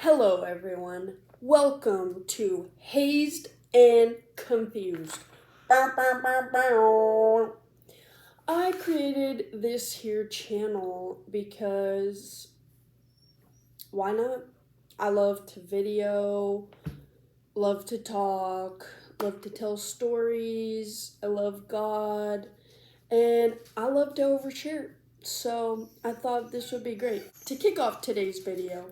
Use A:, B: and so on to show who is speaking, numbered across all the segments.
A: Hello everyone, welcome to Hazed and Confused. Bow, bow, bow, bow. I created this here channel because why not? I love to video, love to talk, love to tell stories, I love God, and I love to overshare. So I thought this would be great. To kick off today's video,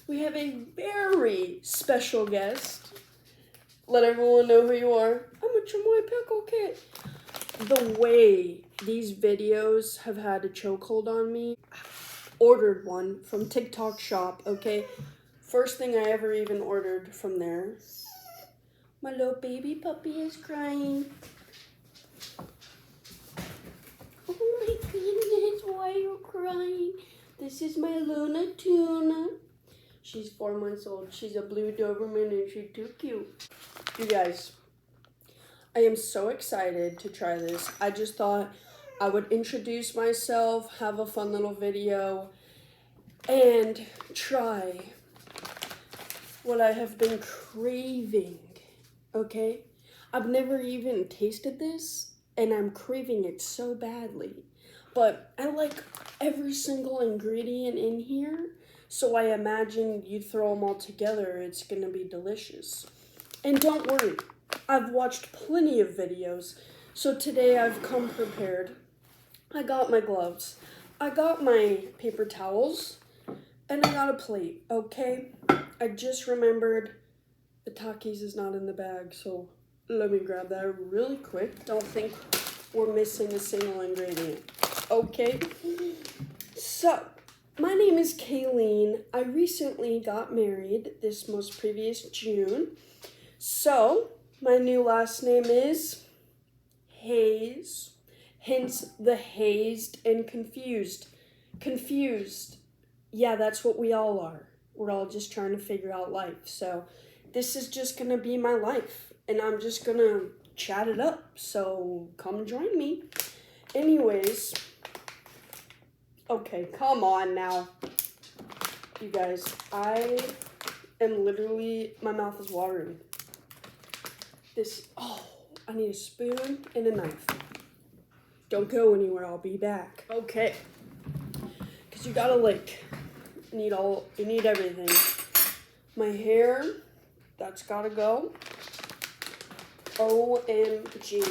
A: we have a very special guest. Let everyone know who you are. I'm a Chamoy Pickle Kit. The way these videos have had a chokehold on me, I ordered one from TikTok shop, okay? First thing I ever even ordered from there. My little baby puppy is crying. Oh my goodness, why are you crying? This is my Luna Tuna. She's 4 months old. She's a blue Doberman and she's too cute. You guys, I am so excited to try this. I just thought I would introduce myself, have a fun little video, and try what I have been craving, okay? I've never even tasted this, and I'm craving it so badly. But I like every single ingredient in here, so I imagine you throw them all together, it's gonna be delicious. And don't worry, I've watched plenty of videos, so today I've come prepared. I got my gloves, I got my paper towels, and I got a plate, okay? I just remembered the Takis is not in the bag, so let me grab that really quick. Don't think we're missing a single ingredient, okay? So, my name is Kayleen. I recently got married this most previous June. So, my new last name is Hayes, hence the hazed and confused. Confused. Yeah, that's what we all are. We're all just trying to figure out life. So, this is just going to be my life, and I'm just going to chat it up. So, come join me. Anyways, okay, come on now. You guys, I am literally, my mouth is watering. I need a spoon and a knife. Don't go anywhere, I'll be back. Okay, because you gotta lick. You need everything. My hair, that's gotta go. OMG.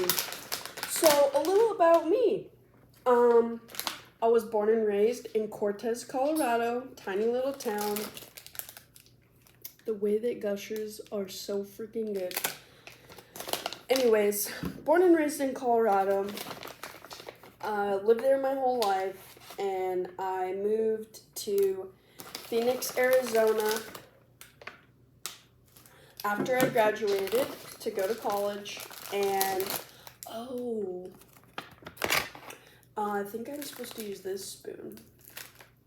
A: So, a little about me. I was born and raised in Cortez, Colorado, tiny little town. The way that Gushers are so freaking good. Anyways, born and raised in Colorado, lived there my whole life, and I moved to Phoenix, Arizona after I graduated to go to college, and I think I'm supposed to use this spoon.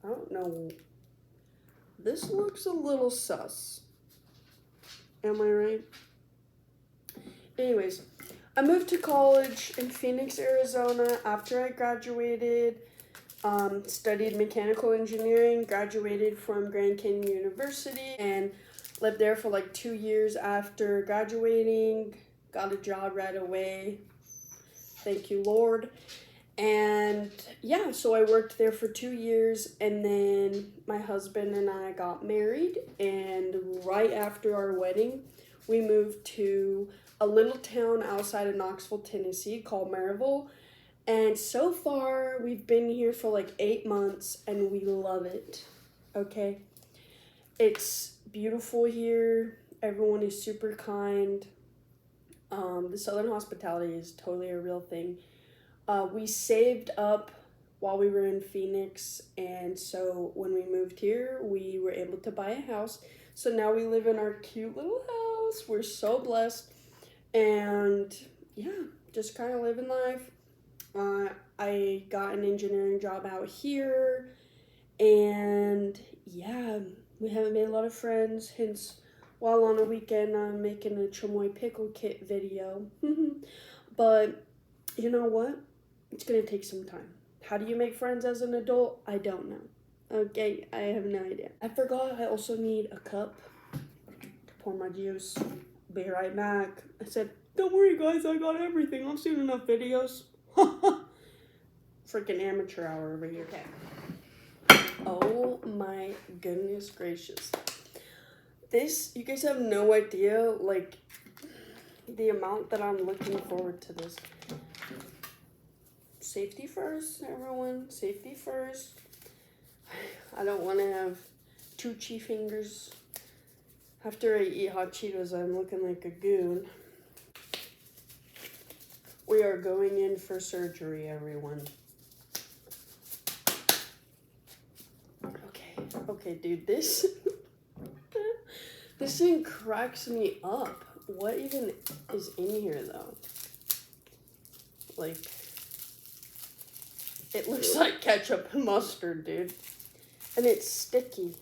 A: I don't know. This looks a little sus. Am I right? Anyways, I moved to college in Phoenix, Arizona after I graduated, studied mechanical engineering, graduated from Grand Canyon University, and lived there for like 2 years after graduating, got a job right away. Thank you, Lord. And yeah, so I worked there for 2 years, and then my husband and I got married, and right after our wedding, we moved to a little town outside of Knoxville, Tennessee called Maryville. And so far, we've been here for like 8 months, and we love it, okay? It's beautiful here. Everyone is super kind. The Southern hospitality is totally a real thing. We saved up while we were in Phoenix, and so when we moved here, we were able to buy a house. So now we live in our cute little house. We're so blessed, and yeah, just kind of living life. I got an engineering job out here, and yeah, we haven't made a lot of friends, hence while on a weekend I'm making a Chamoy Pickle Kit video. But you know what? It's gonna take some time. How do you make friends as an adult? I don't know. Okay, I have no idea. I forgot I also need a cup to pour my juice. Be right back. I said, don't worry guys, I got everything. I've seen enough videos. Freaking amateur hour over here. Okay. Oh my goodness gracious. This, you guys have no idea, like, the amount that I'm looking forward to this. Safety first, everyone. Safety first. I don't want to have toothy fingers. After I eat hot Cheetos, I'm looking like a goon. We are going in for surgery, everyone. Okay, dude, this this thing cracks me up. What even is in here, though? Like, it looks like ketchup and mustard, dude. And it's sticky.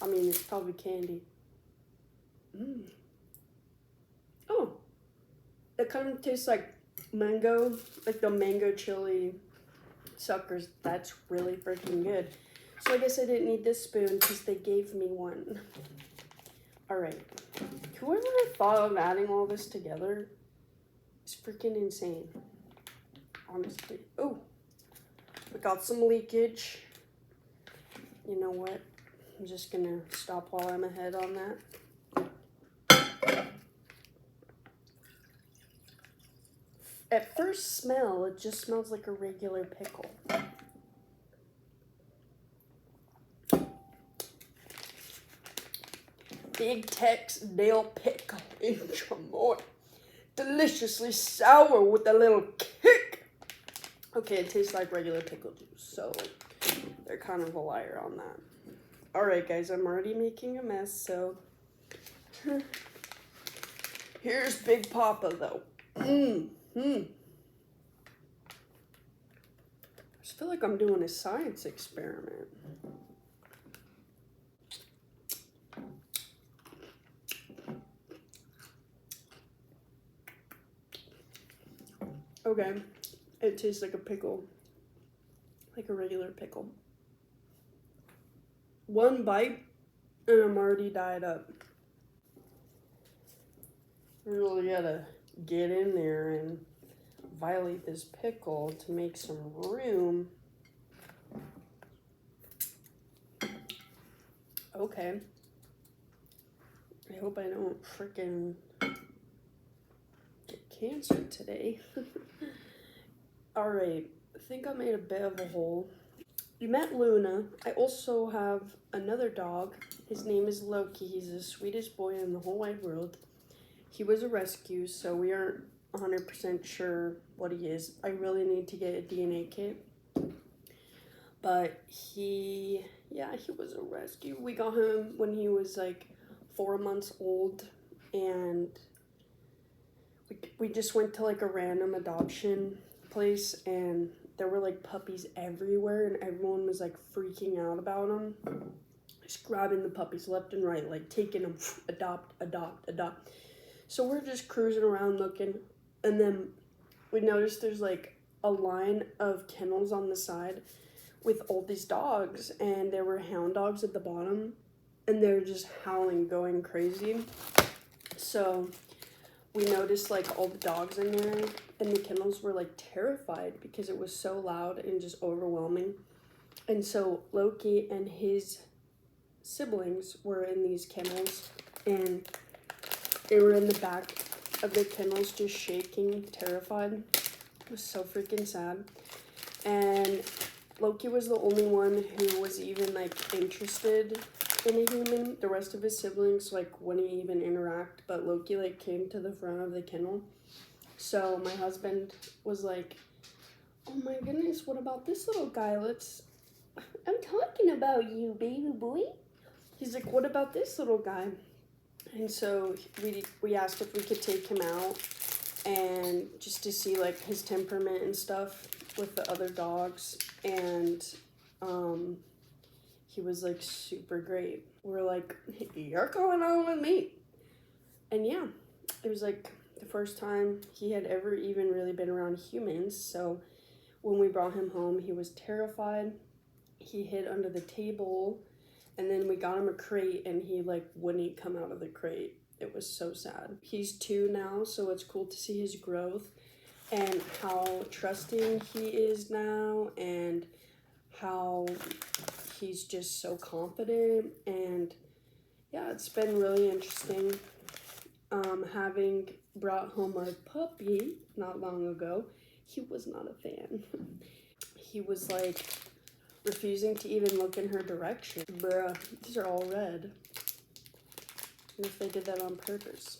A: I mean, it's probably candy. Oh, it kind of tastes like mango, like the mango chili suckers. That's really freaking good. So I guess I didn't need this spoon because they gave me one. All right. Whoever thought of adding all this together is freaking insane. Honestly. Oh, we got some leakage. You know what? I'm just gonna stop while I'm ahead on that. At first smell, it just smells like a regular pickle. Big Tex dill pickle in Chamoy. Deliciously sour with a little kick. Okay, it tastes like regular pickle juice, so they're kind of a liar on that. Alright guys, I'm already making a mess, so here's Big Papa though. I just feel like I'm doing a science experiment. Okay, it tastes like a pickle, like a regular pickle. One bite, and I'm already dyed up. Really gotta get in there and violate this pickle to make some room. Okay. I hope I don't freaking get cancer today. Alright, I think I made a bit of a hole. You met Luna. I also have another dog. His name is Loki. He's the sweetest boy in the whole wide world. He was a rescue, so we aren't 100% sure what he is. I really need to get a DNA kit. But he was a rescue. We got him when he was like 4 months old, and we just went to like a random adoption place, and there were like puppies everywhere, and everyone was like freaking out about them. Just grabbing the puppies left and right, like taking them, adopt. So we're just cruising around looking, and then we noticed there's like a line of kennels on the side with all these dogs, and there were hound dogs at the bottom, and they're just howling, going crazy. So we noticed like all the dogs in there, and the kennels were like terrified because it was so loud and just overwhelming. And so Loki and his siblings were in these kennels, and they were in the back of the kennels just shaking, terrified. It was so freaking sad. And Loki was the only one who was even like interested in a human. The rest of his siblings like wouldn't even interact, but Loki like came to the front of the kennel. So my husband was like, oh my goodness, what about this little guy? I'm talking about you, baby boy. He's like, what about this little guy? And so we asked if we could take him out, and just to see like his temperament and stuff with the other dogs. And he was like super great. We're like, you're going on with me. And yeah, it was like the first time he had ever even really been around humans. So when we brought him home, he was terrified. he hid under the table, and then we got him a crate and he like wouldn't come out of the crate. It was so sad. He's 2 now, so it's cool to see his growth and how trusting he is now, and how he's just so confident. And yeah, it's been really interesting. Having brought home a puppy not long ago, he was not a fan. He was like refusing to even look in her direction. Bruh, these are all red. And if they did that on purpose.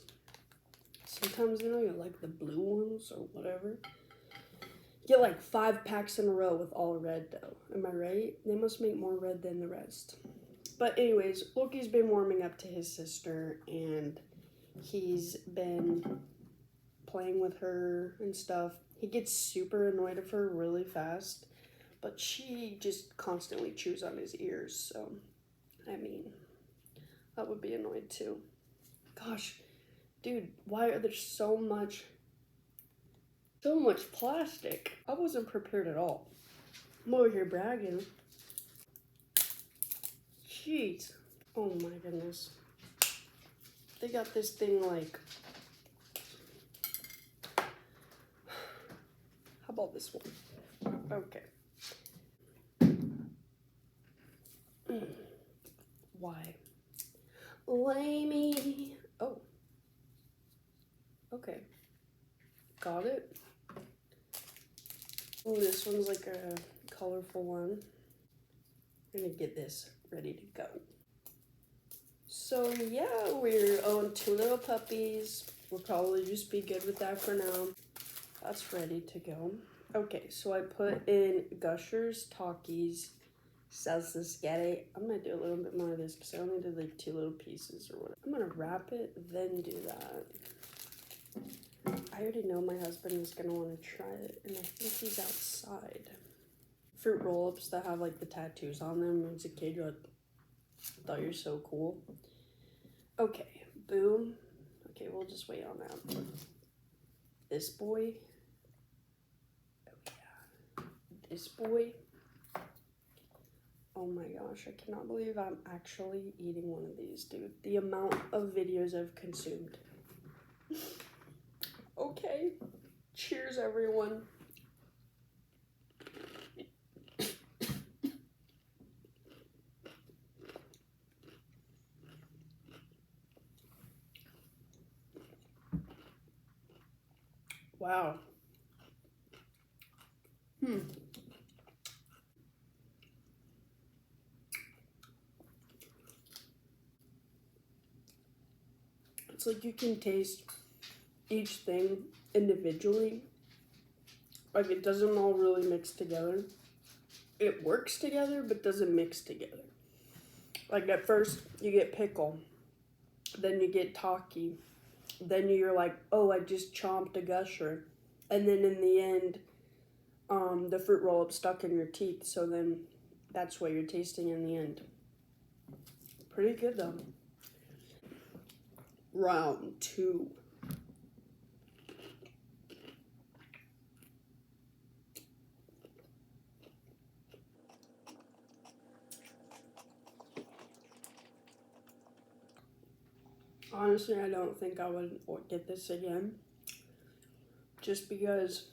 A: Sometimes, you know, you like the blue ones or whatever. Get like 5 packs in a row with all red though. Am I right? They must make more red than the rest. But anyways, Loki's been warming up to his sister, and he's been playing with her and stuff. He gets super annoyed of her really fast, but she just constantly chews on his ears, so I mean, that would be annoyed too. Gosh, dude, why are there so much plastic? I wasn't prepared at all. I'm over here bragging. Jeez. Oh my goodness. They got this thing like, how about this one? Okay. Why? Lamey. Oh. Okay. Got it. Oh, this one's like a colorful one. I'm gonna get this ready to go. So yeah, we're on 2 little puppies. We'll probably just be good with that for now. That's ready to go. Okay, so I put in Gushers, Takis, salsa spaghetti. I'm gonna do a little bit more of this because I only did like 2 little pieces or whatever. I'm gonna wrap it, then do that. I already know my husband is gonna want to try it, and I think he's outside. Fruit roll-ups that have like the tattoos on them. As a kid, you're like, thought you're so cool. Okay, boom. Okay, we'll just wait on that. This boy. Oh yeah. This boy. Oh my gosh, I cannot believe I'm actually eating one of these, dude. The amount of videos I've consumed. Okay. Cheers, everyone. Wow. It's like you can taste each thing individually. Like it doesn't all really mix together. It works together, but doesn't mix together. Like at first you get pickle, then you get Taki, then you're like, oh, I just chomped a Gusher. And then in the end, the fruit roll-up stuck in your teeth, so then that's what you're tasting in the end. Pretty good though. Round 2. Honestly, I don't think I would get this again. Just because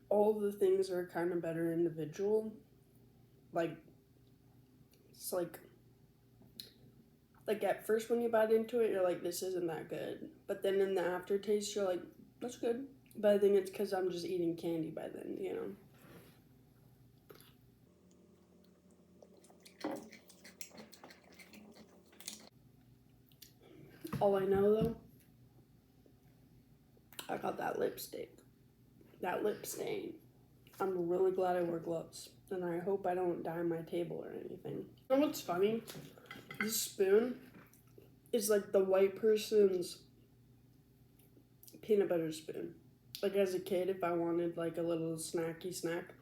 A: all the things are kind of better individual. Like, it's like at first when you bite into it, you're like, this isn't that good. But then in the aftertaste, you're like, that's good. But I think it's because I'm just eating candy by then, you know? All I know though, I got that lipstick. That lip stain. I'm really glad I wear gloves. And I hope I don't dye my table or anything. You know what's funny? This spoon is like the white person's peanut butter spoon. Like as a kid, if I wanted like a little snacky snack,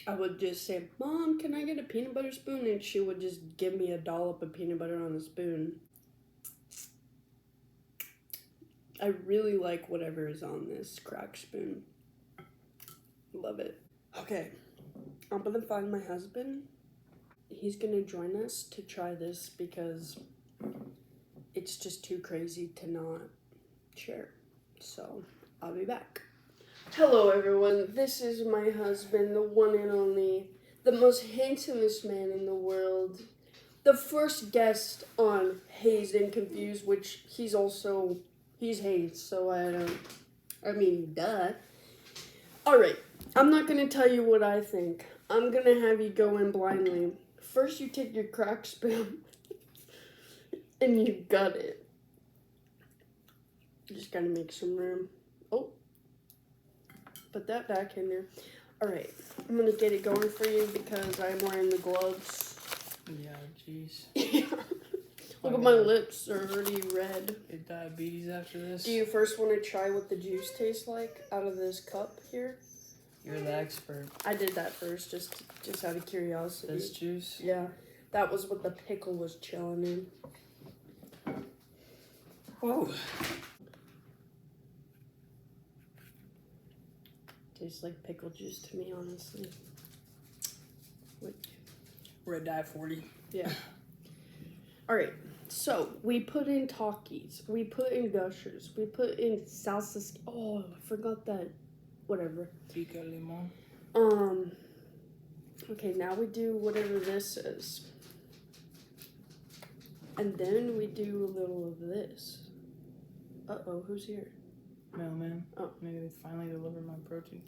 A: I would just say, Mom, can I get a peanut butter spoon? And she would just give me a dollop of peanut butter on the spoon. I really like whatever is on this crack spoon. Love it. Okay, I'm gonna find my husband. He's gonna join us to try this because it's just too crazy to not share. So I'll be back. Hello everyone, this is my husband, the one and only, the most handsomest man in the world, the first guest on Hayes'd and Confused, which he's Hayes, so duh. Alright, I'm not gonna tell you what I think. I'm gonna have you go in blindly. First you take your crack spoon and you gut it. Just gotta make some room. Oh, put that back in there. Alright, I'm gonna get it going for you because I'm wearing the gloves.
B: Yeah, jeez.
A: Look at my lips, are already red.
B: Get diabetes after this.
A: Do you first want to try what the juice tastes like out of this cup here?
B: You're the expert.
A: I did that first, just out of curiosity.
B: This juice?
A: Yeah, that was what the pickle was chilling in.
B: Whoa.
A: Tastes like pickle juice to me, honestly. What?
B: Red dye 40.
A: Yeah. Alright, so we put in Takis, we put in Gushers, we put in salsa. Oh, I forgot that. Whatever.
B: Pickle limon.
A: Okay, now we do whatever this is. And then we do a little of this. Uh-oh, who's here?
B: Mailman.
A: Oh.
B: Maybe they finally delivered my protein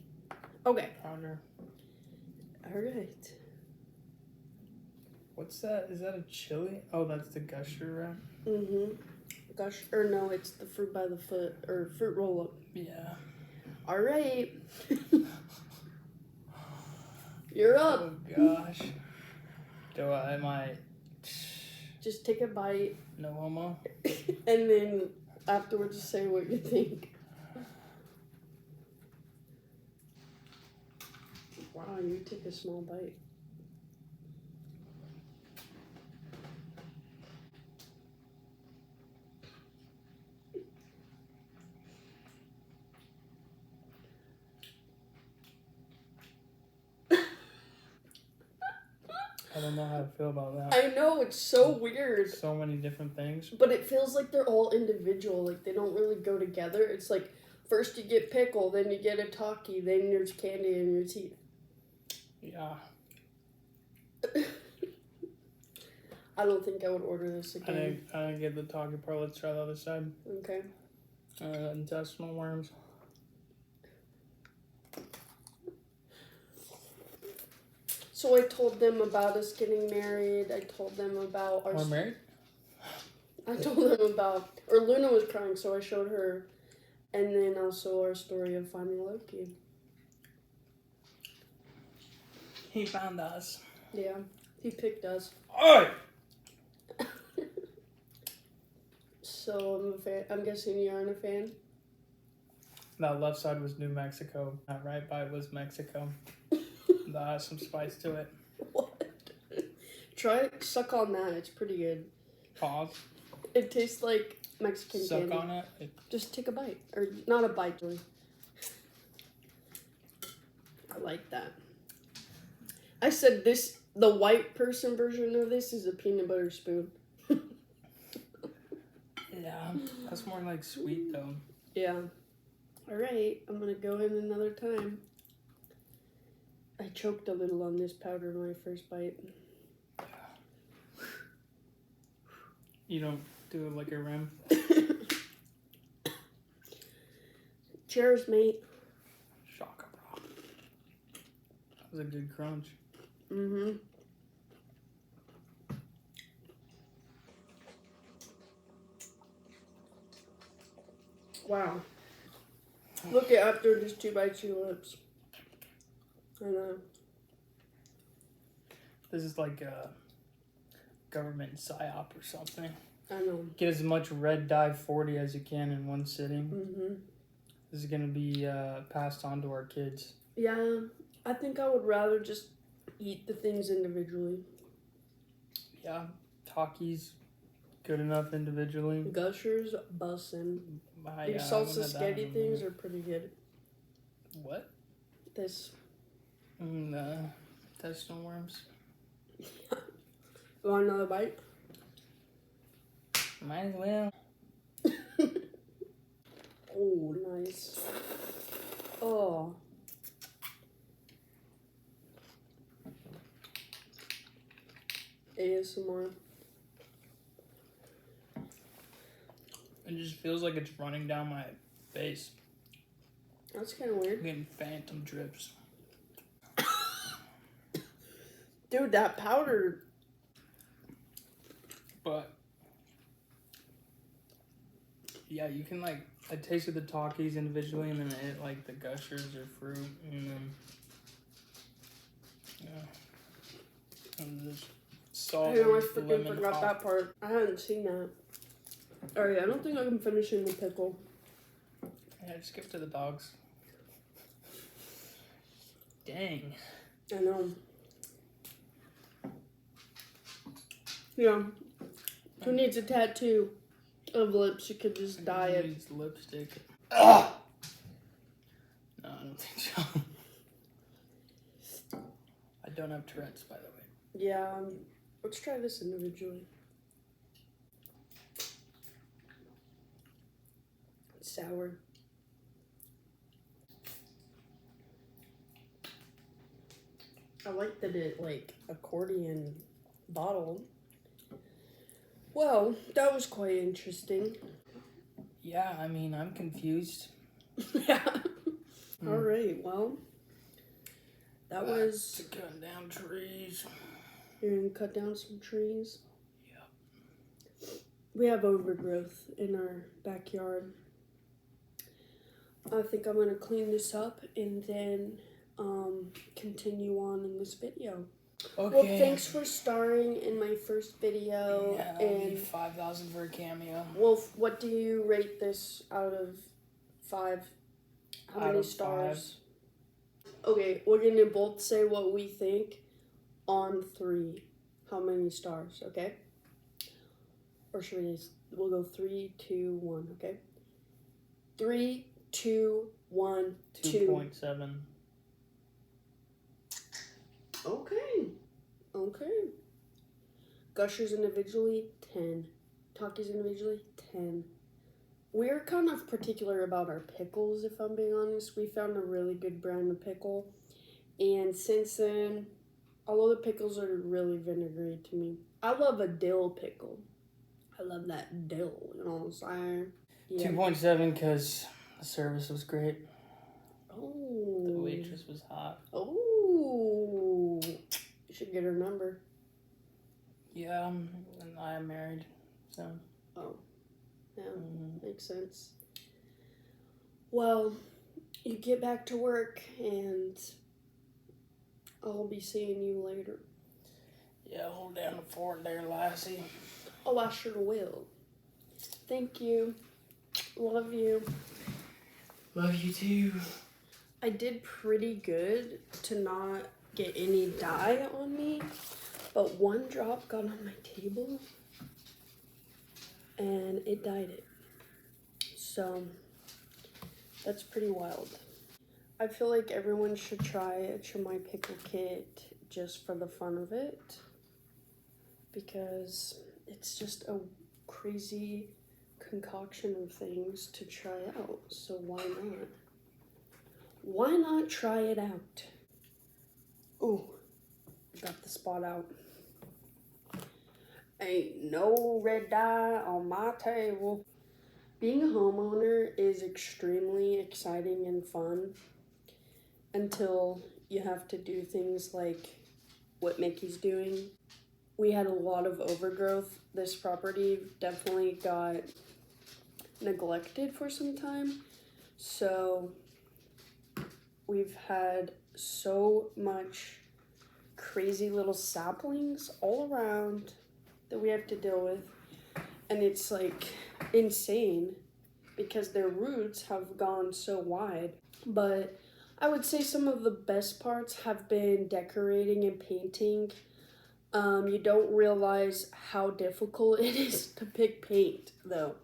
A: Okay.
B: powder.
A: Alright.
B: What's that? Is that a chili? Oh, that's the Gusher wrap?
A: Mm-hmm. Or no, it's the fruit by the foot, or fruit roll-up.
B: Yeah.
A: Alright. You're up.
B: Oh, gosh. Am I...
A: Just take a bite,
B: No homo?
A: and then afterwards say what you think. Wow, you took a small bite.
B: I don't know how to feel about that.
A: I know, it's so weird.
B: So many different things.
A: But it feels like they're all individual, like they don't really go together. It's like, first you get pickle, then you get a Taki, then there's candy in your teeth.
B: Yeah.
A: I don't think I would order this again.
B: I didn't get the Taki part. Let's try the other side.
A: Okay.
B: Intestinal worms.
A: So I told them about us getting married. I told them about our...
B: We're married?
A: I told them about... Or Luna was crying, so I showed her. And then also our story of finding Loki.
B: He found us.
A: Yeah. He picked us.
B: Oi!
A: So I'm a fan. I'm guessing you aren't a fan?
B: That left side was New Mexico. That right by was Mexico. That has some spice to it.
A: What? Try it. Suck on that. It's pretty good.
B: Pause.
A: It tastes like Mexican
B: Suck
A: candy.
B: on it.
A: Just take a bite. Or not a bite, really. I like that. I said this, the white person version of this is a peanut butter spoon.
B: Yeah, that's more like sweet though.
A: Yeah. Alright, I'm gonna go in another time. I choked a little on this powder in my first bite.
B: You don't do it like a rim?
A: Cheers, mate.
B: Shaka, bro. That was a good crunch.
A: Mm-hmm. Wow. Look at after just 2 bites your lips. I know.
B: This is like a government psyop or something.
A: I know.
B: Get as much red dye 40 as you can in one sitting.
A: Mm-hmm.
B: This is going to be passed on to our kids.
A: Yeah, I think I would rather just eat the things individually.
B: Yeah, Takis, good enough individually.
A: Gushers, bussin'.
B: Yeah,
A: These salsa spaghetti things are pretty good.
B: What?
A: This.
B: Nah. intestinal worms.
A: You want another bite?
B: Might as well.
A: Oh, nice. Oh. ASMR.
B: It just feels like it's running down my face.
A: That's kind of weird.
B: I'm getting phantom drips.
A: Dude, that powder.
B: But yeah, you can like, I tasted the Takis individually, and then I ate like the gushers or fruit, and then yeah, and this salt.
A: I
B: and
A: freaking
B: lemon
A: forgot
B: pop.
A: that part. I hadn't seen that. Alright, I don't think I can finish in the pickle.
B: Yeah, just give it to the dogs. Dang.
A: I know. Yeah. Who needs a tattoo of lips? You could just dye it.
B: Needs lipstick. Ugh! No, I don't think so. I don't have Tourette's, by the way.
A: Yeah, let's try this individually. It's sour. I like that it, like, accordion bottle. Well, that was quite interesting.
B: Yeah, I mean, I'm confused.
A: Yeah. Alright, well, that was...
B: To cut down trees.
A: You're gonna cut down some trees.
B: Yep.
A: We have overgrowth in our backyard. I think I'm gonna clean this up and then continue on in this video.
B: Okay.
A: Well, thanks for starring in my first video.
B: Yeah, that'll be
A: And
B: 5,000 for a cameo.
A: well, what do you rate this out of 5? How
B: Out
A: many
B: of
A: stars? Okay, we're gonna both say what we think on 3. How many stars? Okay. Or should we? We'll go 3, 2, 1. Okay. 3, 2, 1, 2.
B: 2.7.
A: Okay. Okay. Gushers individually, 10. Takis individually, 10. We're kind of particular about our pickles, if I'm being honest. We found a really good brand of pickle. And since then, although the pickles are really vinegary to me, I love a dill pickle. I love that dill, you know what I'm saying? Yeah.
B: 2.7 because the service was great.
A: Oh.
B: The waitress was hot.
A: Oh. You should get her number.
B: Yeah, and I am married, so.
A: Oh. Yeah, makes sense. Well, you get back to work and I'll be seeing you later.
B: Yeah, hold down the fort there, lassie.
A: Oh, I sure will. Thank you. Love you.
B: Love you too.
A: I did pretty good to not get any dye on me, but one drop got on my table and it dyed it. So that's pretty wild. I feel like everyone should try a Chamoy pickle kit just for the fun of it, because it's just a crazy concoction of things to try out. So why not? Why not try it out? Ooh, got the spot out. Ain't no red dye on my table. Being a homeowner is extremely exciting and fun until you have to do things like what Mickey's doing. We had a lot of overgrowth. This property definitely got neglected for some time. So we've had so much crazy little saplings all around that we have to deal with. And it's like insane because their roots have gone so wide. But I would say some of the best parts have been decorating and painting. You don't realize how difficult it is to pick paint though.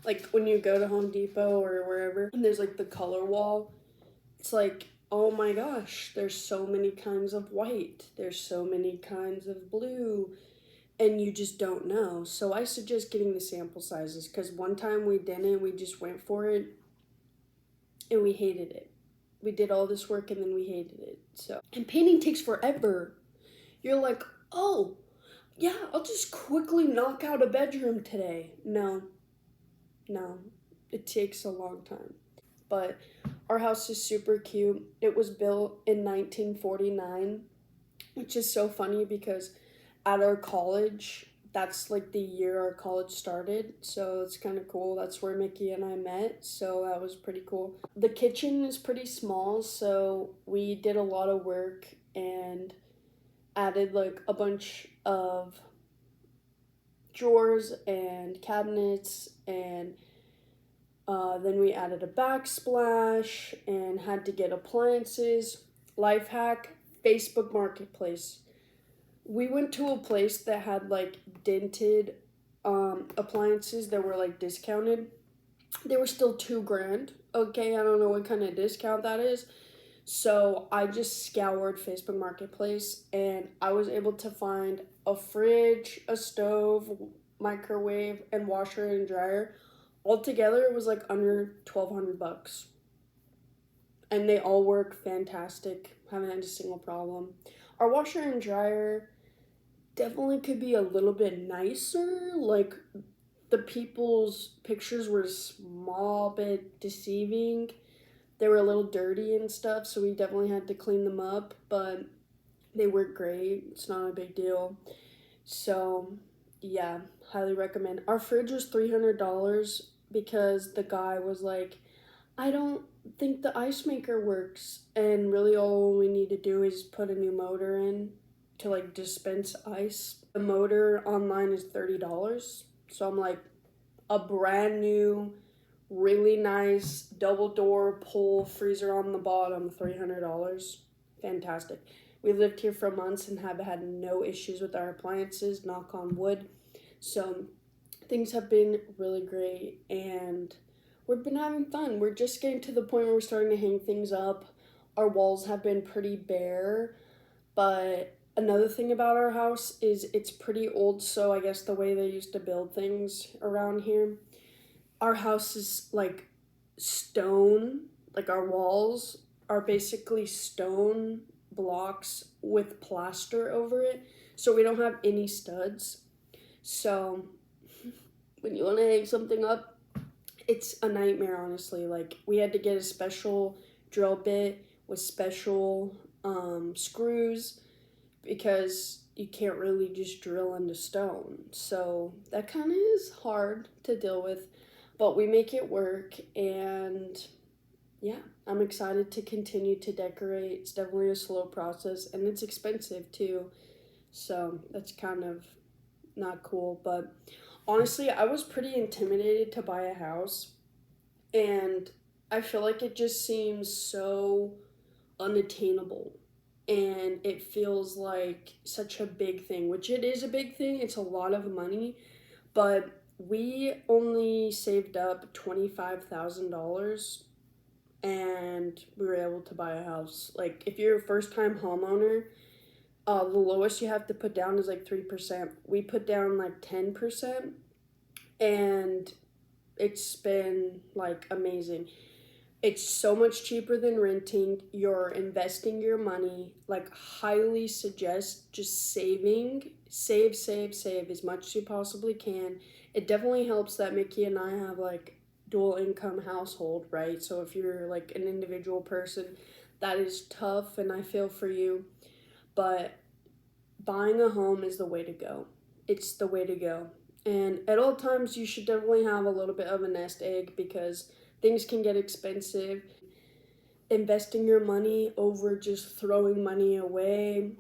A: Like when you go to Home Depot or wherever and there's like the color wall, it's like oh my gosh, there's so many kinds of white, there's so many kinds of blue, and you just don't know. So I suggest getting the sample sizes, because one time we didn't, we just went for it and we hated it. We did all this work and then we hated it. So, and painting takes forever. You're like, oh, yeah, I'll just quickly knock out a bedroom today. No, it takes a long time. But our house is super cute. It was built in 1949, which is so funny because at our college, that's like the year our college started. So it's kind of cool. That's where Mickey and I met. So that was pretty cool. The kitchen is pretty small. So we did a lot of work and added like a bunch of drawers and cabinets, and then we added a backsplash and had to get appliances. Life hack, Facebook Marketplace. We went to a place that had like dented appliances that were like discounted. They were still $2,000. Okay, I don't know what kind of discount that is. So I just scoured Facebook Marketplace and I was able to find a fridge, a stove, microwave, and washer and dryer. Altogether, it was like under $1,200. And they all work fantastic. Haven't had a single problem. Our washer and dryer definitely could be a little bit nicer. Like, the people's pictures were small bit deceiving. They were a little dirty and stuff, so we definitely had to clean them up, but they work great. It's not a big deal. So, yeah, highly recommend. Our fridge was $300 because the guy was like, I don't think the ice maker works. And really all we need to do is put a new motor in to like dispense ice. The motor online is $30. So I'm like, a brand new, really nice double door pull freezer on the bottom, $300. Fantastic. We lived here for months and have had no issues with our appliances, knock on wood. So things have been really great and we've been having fun. We're just getting to the point where we're starting to hang things up. Our walls have been pretty bare, but another thing about our house is it's pretty old, so I guess the way they used to build things around here. Our house is like stone, like our walls are basically stone blocks with plaster over it, so we don't have any studs. So when you want to hang something up, it's a nightmare, honestly. Like, we had to get a special drill bit with special screws because you can't really just drill into stone. So that kind of is hard to deal with, but we make it work. And yeah, I'm excited to continue to decorate. It's definitely a slow process and it's expensive too. So that's kind of not cool. But honestly, I was pretty intimidated to buy a house. And I feel like it just seems so unattainable. And it feels like such a big thing, which it is a big thing. It's a lot of money. But we only saved up $25,000 and we were able to buy a house. Like, if you're a first-time homeowner, the lowest you have to put down is like 3%. We put down like 10%, and it's been like amazing. It's so much cheaper than renting. You're investing your money. Like, highly suggest just saving. Save as much as you possibly can. It definitely helps that Mickey and I have like dual income household, right? So if you're like an individual person, that is tough and I feel for you. But buying a home is the way to go. It's the way to go. And at all times, you should definitely have a little bit of a nest egg because things can get expensive. Investing your money over just throwing money away,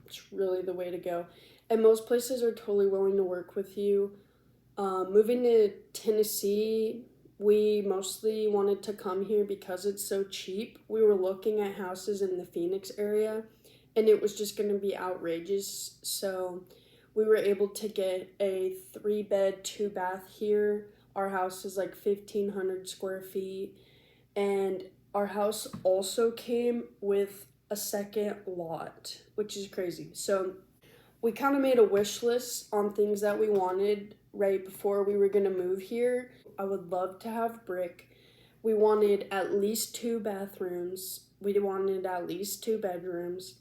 A: it's really the way to go. And most places are totally willing to work with you. Moving to Tennessee, we mostly wanted to come here because it's so cheap. We were looking at houses in the Phoenix area, and it was just going to be outrageous. So we were able to get a 3-bed, 2-bath here. Our house is like 1,500 square feet, and our house also came with a second lot, which is crazy. So we kind of made a wish list on things that we wanted right before we were going to move here. I would love to have brick. We wanted at least 2 bathrooms. We wanted at least 2 bedrooms.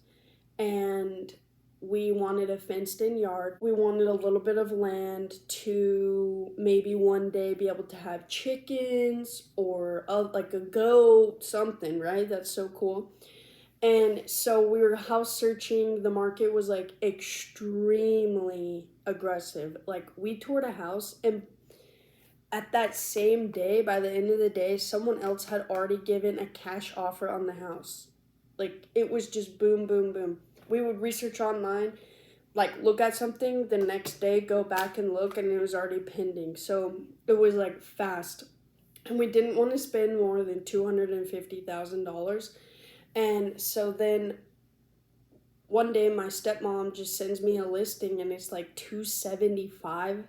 A: And we wanted a fenced in yard. We wanted a little bit of land to maybe one day be able to have chickens or like a goat, something, right? That's so cool. And so we were house searching. The market was like extremely aggressive. Like we toured a house, and at that same day, by the end of the day, someone else had already given a cash offer on the house. Like it was just boom, boom, boom. We would research online, like look at something, the next day go back and look, and it was already pending. So it was like fast. And we didn't want to spend more than $250,000. And so then one day my stepmom just sends me a listing and it's like 275,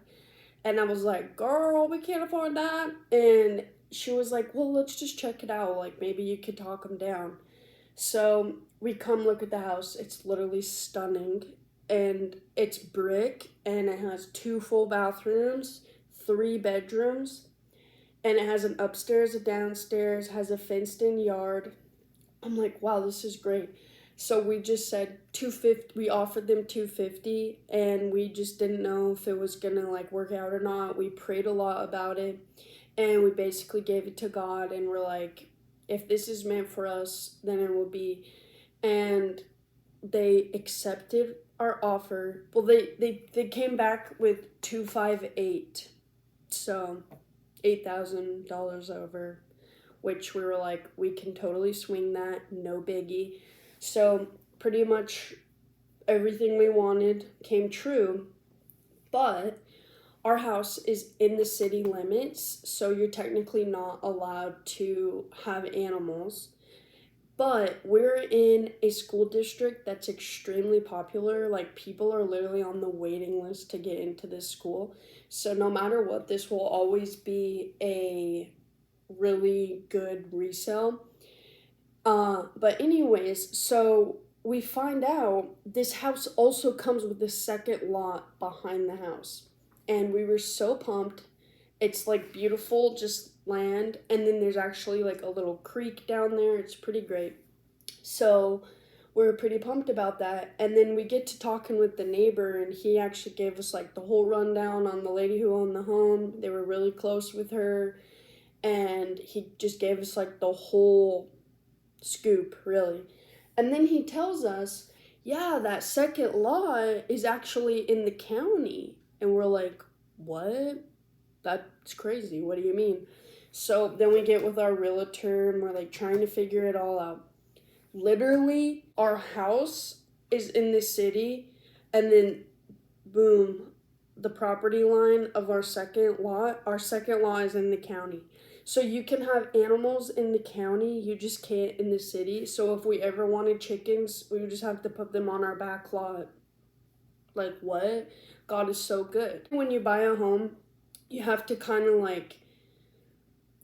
A: and I was like, girl, we can't afford that. And she was like, well, let's just check it out, like maybe you could talk them down. So we come look at the house. It's literally stunning, and it's brick, and it has 2 full bathrooms, 3 bedrooms, and it has an upstairs, a downstairs, has a fenced in yard. I'm like, wow, this is great. So we just said 250. We offered them 250, and we just didn't know if it was gonna like work out or not. We prayed a lot about it, and we basically gave it to God, and we're like, if this is meant for us, then it will be. And they accepted our offer. Well, they came back with 258, so $8,000 over, which we were like, we can totally swing that, no biggie. So pretty much everything we wanted came true, but our house is in the city limits, so you're technically not allowed to have animals. But we're in a school district that's extremely popular. Like, people are literally on the waiting list to get into this school. So no matter what, this will always be a really good resale. But anyways, so we find out this house also comes with a second lot behind the house. And we were so pumped. It's like beautiful, just land. And then there's actually like a little creek down there. It's pretty great. So we were pretty pumped about that. And then we get to talking with the neighbor, and he actually gave us like the whole rundown on the lady who owned the home. They were really close with her. And he just gave us like the whole scoop, really. And then he tells us, yeah, that second lot is actually in the county. And we're like, what? That's crazy. What do you mean? So then we get with our realtor, and we're like trying to figure it all out. Literally, our house is in the city, and then boom, the property line of our second lot is in the county. So you can have animals in the county, you just can't in the city. So if we ever wanted chickens, we would just have to put them on our back lot. Like, what? God is so good. When you buy a home, you have to kind of like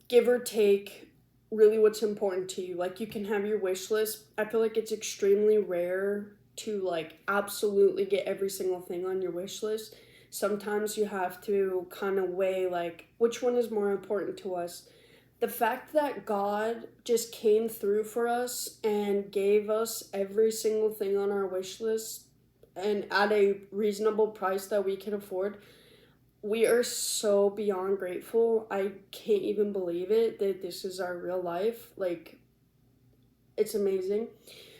A: give or take really what's important to you. Like, you can have your wish list. I feel like it's extremely rare to like absolutely get every single thing on your wish list. Sometimes you have to kind of weigh like which one is more important to us. The fact that God just came through for us and gave us every single thing on our wish list and at a reasonable price that we can afford, we are so beyond grateful. I can't even believe it that this is our real life. Like, it's amazing.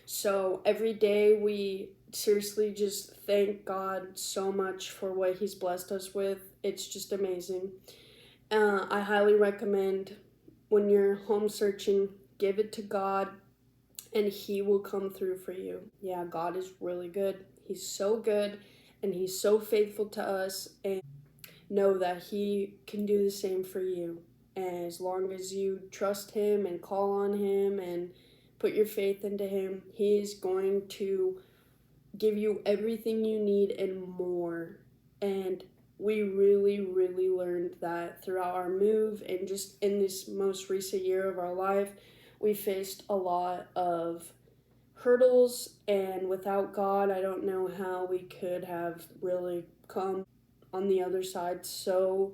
A: So every day we seriously just thank God so much for what he's blessed us with. It's just amazing. I highly recommend, when you're home searching, give it to God, and he will come through for you. Yeah, God is really good. He's so good, and he's so faithful to us, and know that he can do the same for you. And as long as you trust him and call on him and put your faith into him, he is going to give you everything you need and more. And we really, really learned that throughout our move, and just in this most recent year of our life. We faced a lot of hurdles, and without God, I don't know how we could have really come on the other side so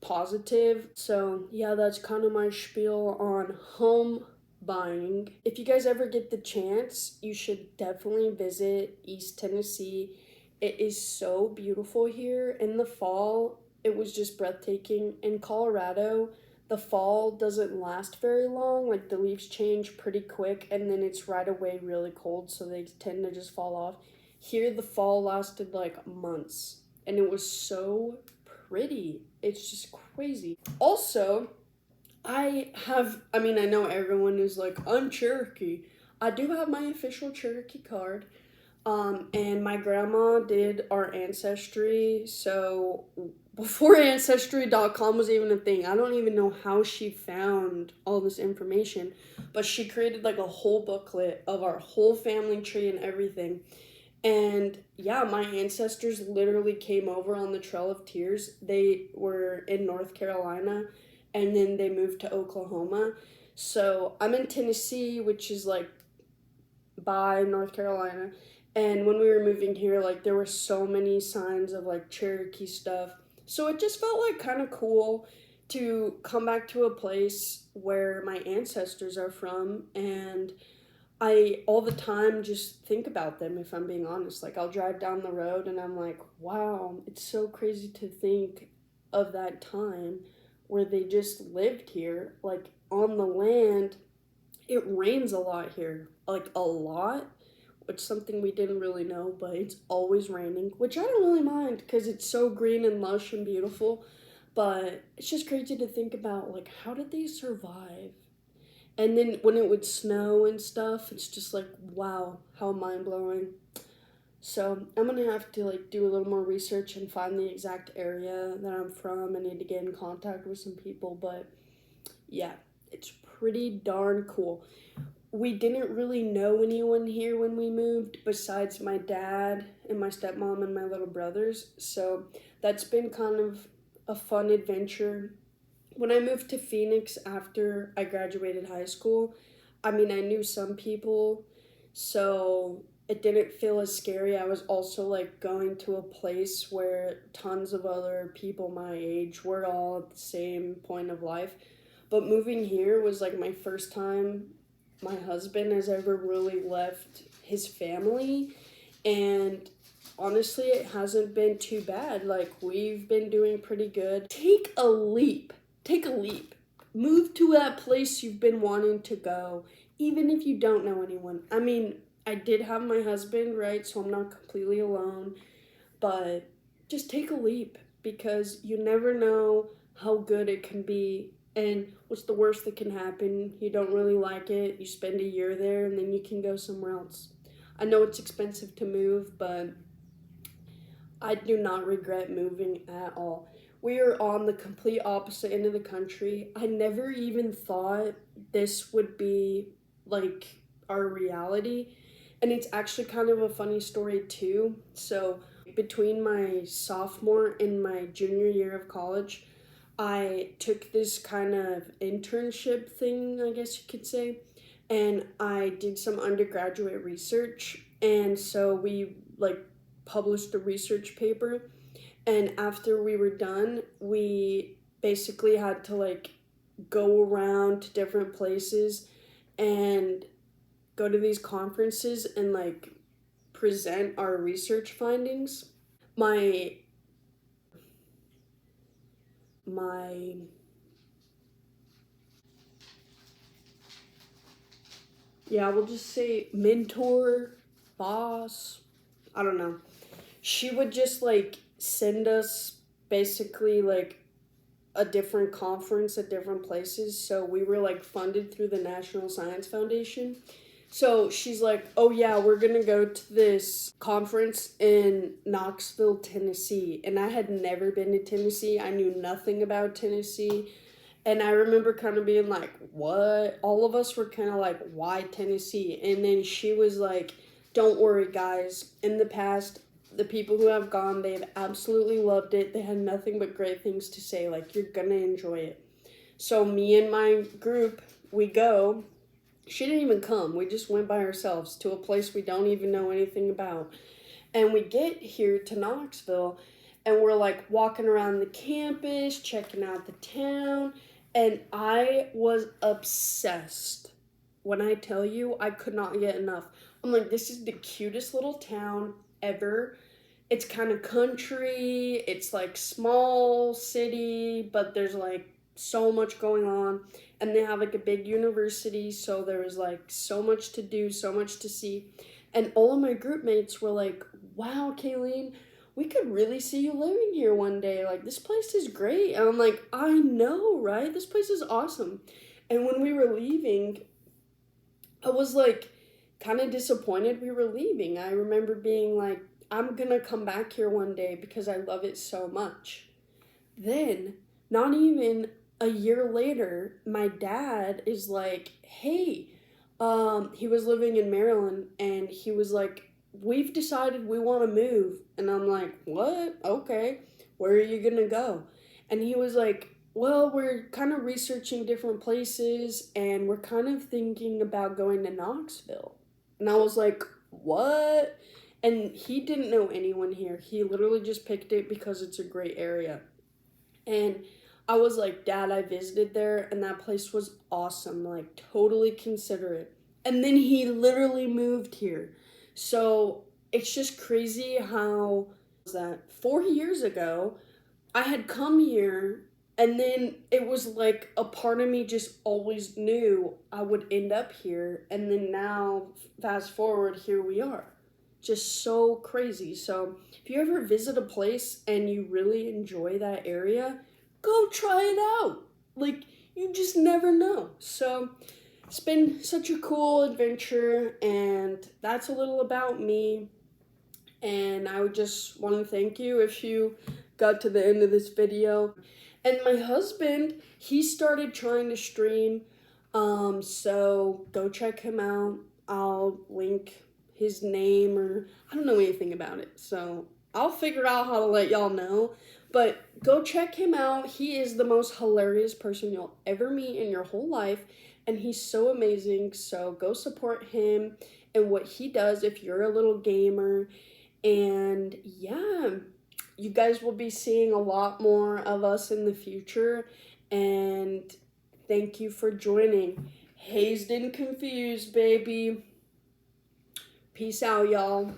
A: positive. So yeah, that's kind of my spiel on home buying. If you guys ever get the chance, you should definitely visit East Tennessee. It is so beautiful here. In the fall, it was just breathtaking. In Colorado, the fall doesn't last very long. Like, the leaves change pretty quick, and then it's right away really cold, so they tend to just fall off. Here, the fall lasted like months, and it was so pretty. It's just crazy. Also, I know everyone is like, I'm Cherokee. I do have my official Cherokee card. And my grandma did our ancestry, so before Ancestry.com was even a thing. I don't even know how she found all this information, but she created like a whole booklet of our whole family tree and everything. And yeah, my ancestors literally came over on the Trail of Tears. They were in North Carolina, and then they moved to Oklahoma. So I'm in Tennessee, which is like by North Carolina. And when we were moving here, like, there were so many signs of like Cherokee stuff. So it just felt like kind of cool to come back to a place where my ancestors are from, and I all the time just think about them, if I'm being honest. Like, I'll drive down the road and I'm like, wow, it's so crazy to think of that time where they just lived here, like on the land. It rains a lot here, like a lot, which is something we didn't really know, but it's always raining, which I don't really mind because it's so green and lush and beautiful. But it's just crazy to think about, like, how did they survive? And then when it would snow and stuff, it's just like, wow, how mind-blowing. So I'm gonna have to like do a little more research and find the exact area that I'm from. I need to get in contact with some people, but yeah, it's pretty darn cool. We didn't really know anyone here when we moved besides my dad and my stepmom and my little brothers, so that's been kind of a fun adventure. When I moved to Phoenix after I graduated high school, I knew some people, so it didn't feel as scary. I was also like going to a place where tons of other people my age were all at the same point of life. But moving here was like my first time my husband has ever really left his family, and honestly, it hasn't been too bad. Like, we've been doing pretty good. Take a leap. Take a leap. Move to that place you've been wanting to go, even if you don't know anyone. I did have my husband, right? So I'm not completely alone, but just take a leap, because you never know how good it can be. And what's the worst that can happen? You don't really like it, you spend a year there, and then you can go somewhere else. I know it's expensive to move, but I do not regret moving at all. We are on the complete opposite end of the country. I never even thought this would be like our reality. And it's actually kind of a funny story too. So between my sophomore and my junior year of college, I took this kind of internship thing, I guess you could say, and I did some undergraduate research. And so we like published a research paper, and after we were done, we basically had to like go around to different places and go to these conferences and like present our research findings. My my yeah, we'll just say mentor, boss, I don't know. She would just like send us basically like a different conference at different places. So we were like funded through the National Science Foundation. So she's like, oh yeah, we're gonna go to this conference in Knoxville, Tennessee. And I had never been to Tennessee. I knew nothing about Tennessee. And I remember kind of being like, what? All of us were kind of like, why Tennessee? And then she was like, don't worry, guys. In the past, the people who have gone, they've absolutely loved it. They had nothing but great things to say. Like, you're gonna enjoy it. So me and my group, we go. She didn't even come. We just went by ourselves to a place we don't even know anything about. And we get here to Knoxville, and we're like walking around the campus, checking out the town, and I was obsessed. When I tell you, I could not get enough. I'm like, this is the cutest little town ever. It's kind of country. It's like small city, but there's like so much going on. And they have like a big university, so there was like so much to do, so much to see. And all of my group mates were like, wow, Kayleen, we could really see you living here one day. Like, this place is great. And I'm like, I know, right? This place is awesome. And when we were leaving, I was like kind of disappointed we were leaving. I remember being like, I'm gonna come back here one day because I love it so much. Then, not even a year later, my dad is like, hey, he was living in Maryland, and he was like, we've decided we want to move. And I'm like, what? Okay, where are you gonna go? And he was like, well, we're kind of researching different places, and we're kind of thinking about going to Knoxville. And I was like, what? And he didn't know anyone here. He literally just picked it because it's a great area. And I was like, Dad, I visited there, and that place was awesome. Like, totally consider it. And then he literally moved here. So it's just crazy how that 4 years ago, I had come here, and then it was like a part of me just always knew I would end up here. And then now, fast forward, here we are. Just so crazy. So if you ever visit a place and you really enjoy that area, go try it out. Like, you just never know. So it's been such a cool adventure, and that's a little about me. And I would just want to thank you if you got to the end of this video. And my husband, he started trying to stream, so go check him out. I'll link his name, or I don't know anything about it, so I'll figure out how to let y'all know. But go check him out. He is the most hilarious person you'll ever meet in your whole life, and he's so amazing. So go support him and what he does if you're a little gamer. And yeah, you guys will be seeing a lot more of us in the future, and thank you for joining. Hayes'd and Confused, baby. Peace out, y'all.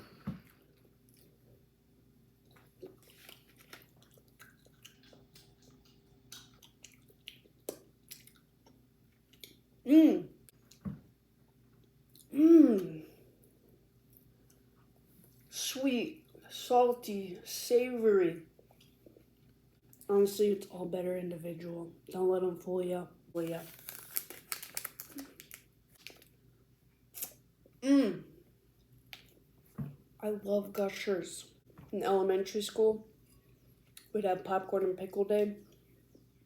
A: Sweet, salty, savory. Honestly, it's all better individual. Don't let them fool you. I love Gushers. In elementary school, we'd have popcorn and pickle day.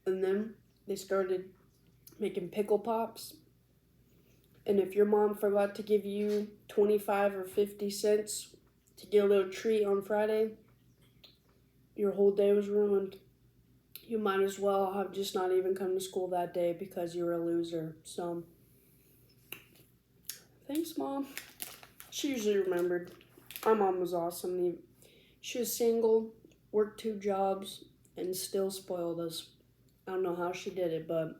A: And then they started making pickle pops. And if your mom forgot to give you 25 or 50 cents to get a little treat on Friday, your whole day was ruined. You might as well have just not even come to school that day because you were a loser. So, thanks, Mom. She usually remembered. My mom was awesome. She was single, worked 2 jobs, and still spoiled us. I don't know how she did it, but